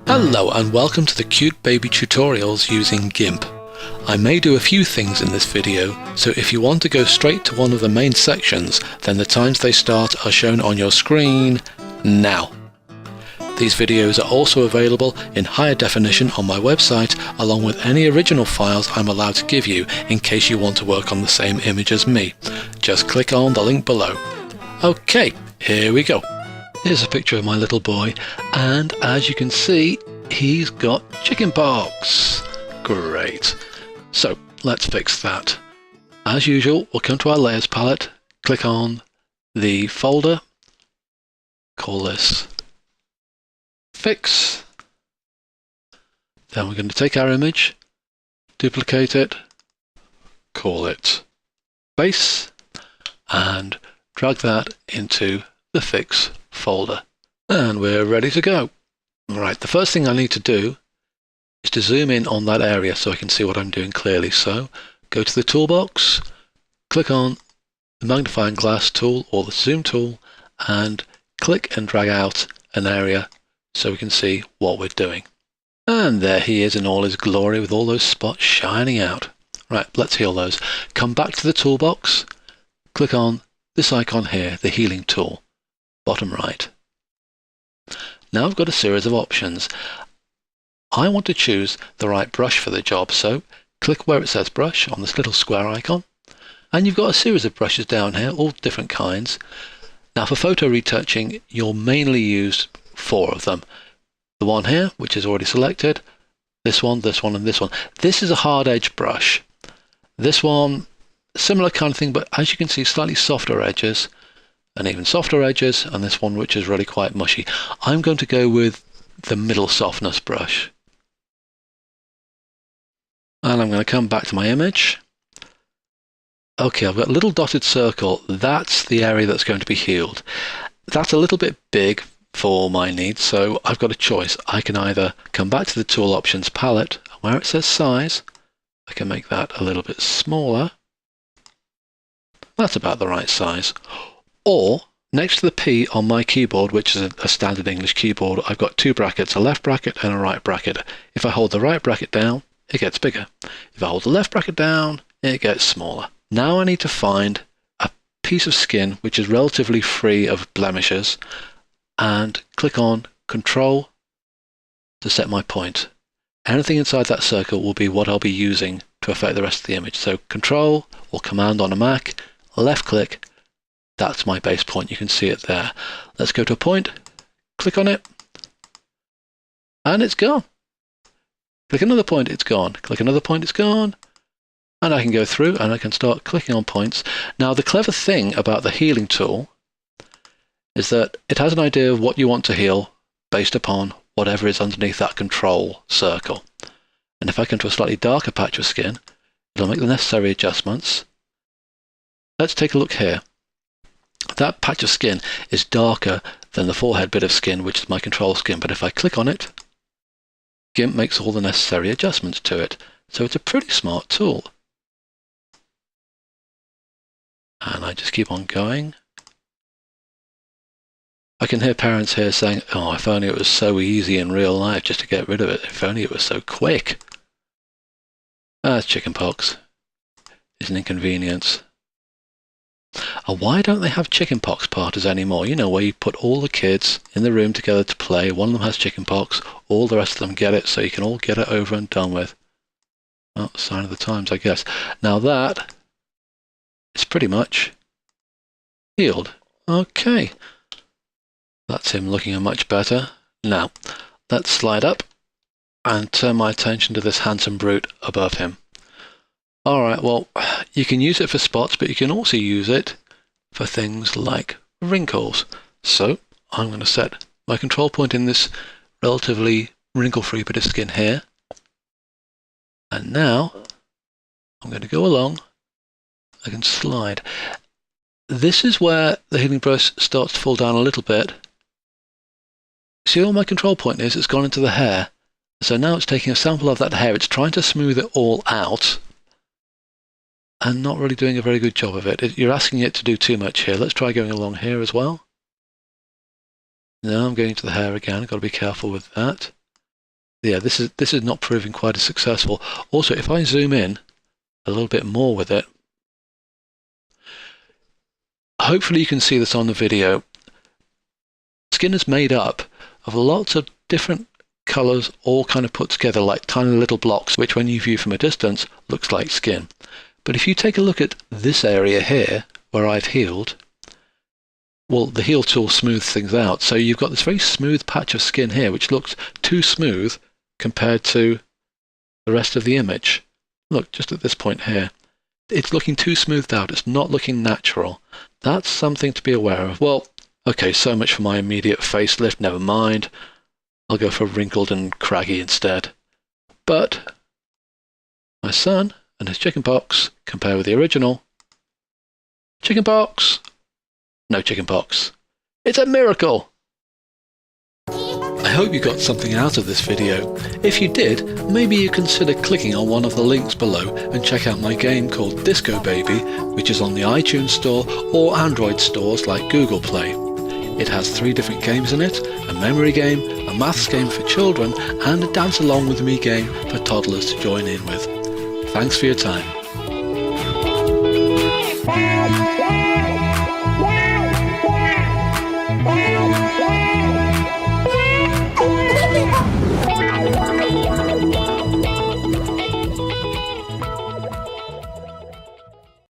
Hello and welcome to the Cute Baby Tutorials using Gimp. I may do a few things in this video, so if you want to go straight to one of the main sections, then the times they start are shown on your screen now. These videos are also available in higher definition on my website, along with any original files I'm allowed to give you in case you want to work on the same image as me. Just click on the link below. Okay, here we go. Here's a picture of my little boy, and as you can see, he's got chickenpox. Great. So let's fix that. As usual, we'll come to our layers palette, click on the folder, call this Fix. Then we're going to take our image, duplicate it, call it Base, and drag that into the Fix folder. And we're ready to go. Right, the first thing I need to do is to zoom in on that area so I can see what I'm doing clearly. So go to the toolbox, click on the magnifying glass tool or the zoom tool, and click and drag out an area so we can see what we're doing. And there he is in all his glory with all those spots shining out. Right, let's heal those. Come back to the toolbox, click on this icon here, the healing tool, bottom right. Now I've got a series of options. I want to choose the right brush for the job, so click where it says brush on this little square icon, and you've got a series of brushes down here, all different kinds. Now for photo retouching, you'll mainly use 4 of them. The one here, which is already selected, this one, and this one. This is a hard edge brush. This one, similar kind of thing, but as you can see, slightly softer edges, and even softer edges, and this one which is really quite mushy. I'm going to go with the middle softness brush. And I'm going to come back to my image. Okay, I've got a little dotted circle. That's the area that's going to be healed. That's a little bit big for my needs, so I've got a choice. I can either come back to the tool options palette, where it says size, I can make that a little bit smaller. That's about the right size. Or next to the P on my keyboard, which is a standard English keyboard, I've got 2 brackets, a left bracket and a right bracket. If I hold the right bracket down, it gets bigger. If I hold the left bracket down, it gets smaller. Now I need to find a piece of skin which is relatively free of blemishes, and click on Control to set my point. Anything inside that circle will be what I'll be using to affect the rest of the image. So Control or Command on a Mac, left click, that's my base point. You can see it there. Let's go to a point, click on it, and it's gone. Click another point, it's gone. Click another point, it's gone. And I can go through and I can start clicking on points. Now the clever thing about the healing tool is that it has an idea of what you want to heal based upon whatever is underneath that control circle. And if I come to a slightly darker patch of skin, it'll make the necessary adjustments. Let's take a look here. That patch of skin is darker than the forehead bit of skin, which is my control skin, but if I click on it, Gimp makes all the necessary adjustments to it. So it's a pretty smart tool. And I just keep on going. I can hear parents here saying, oh, if only it was so easy in real life just to get rid of it. If only it was so quick. That's chickenpox. It's an inconvenience. And why don't they have chickenpox parties anymore? You know, where you put all the kids in the room together to play. One of them has chickenpox, all the rest of them get it, so you can all get it over and done with. Well, sign of the times, I guess. Now that is pretty much healed. Okay. That's him looking much better. Now, let's slide up and turn my attention to this handsome brute above him. Alright, well, you can use it for spots, but you can also use it for things like wrinkles. So, I'm going to set my control point in this relatively wrinkle-free bit of skin here. And now, I'm going to go along. I can slide. This is where the healing brush starts to fall down a little bit. See where my control point is? It's gone into the hair. So now it's taking a sample of that hair. It's trying to smooth it all out, and not really doing a very good job of it. You're asking it to do too much here. Let's try going along here as well. Now I'm going to the hair again. I've got to be careful with that. Yeah, this is not proving quite as successful. Also, if I zoom in a little bit more with it, hopefully you can see this on the video. Skin is made up of lots of different colors all kind of put together like tiny little blocks, which when you view from a distance looks like skin. But if you take a look at this area here where I've healed, well, the heal tool smooths things out. So you've got this very smooth patch of skin here, which looks too smooth compared to the rest of the image. Look, just at this point here. It's looking too smoothed out. It's not looking natural. That's something to be aware of. Well, okay, so much for my immediate facelift. Never mind. I'll go for wrinkled and craggy instead. But my son and his chickenpox compare with the original. Chickenpox. No chickenpox. It's a miracle! I hope you got something out of this video. If you did, maybe you consider clicking on one of the links below and check out my game called Disco Baby, which is on the iTunes Store or Android stores like Google Play. It has 3 different games in it, a memory game, a maths game for children, and a dance along with me game for toddlers to join in with. Thanks for your time.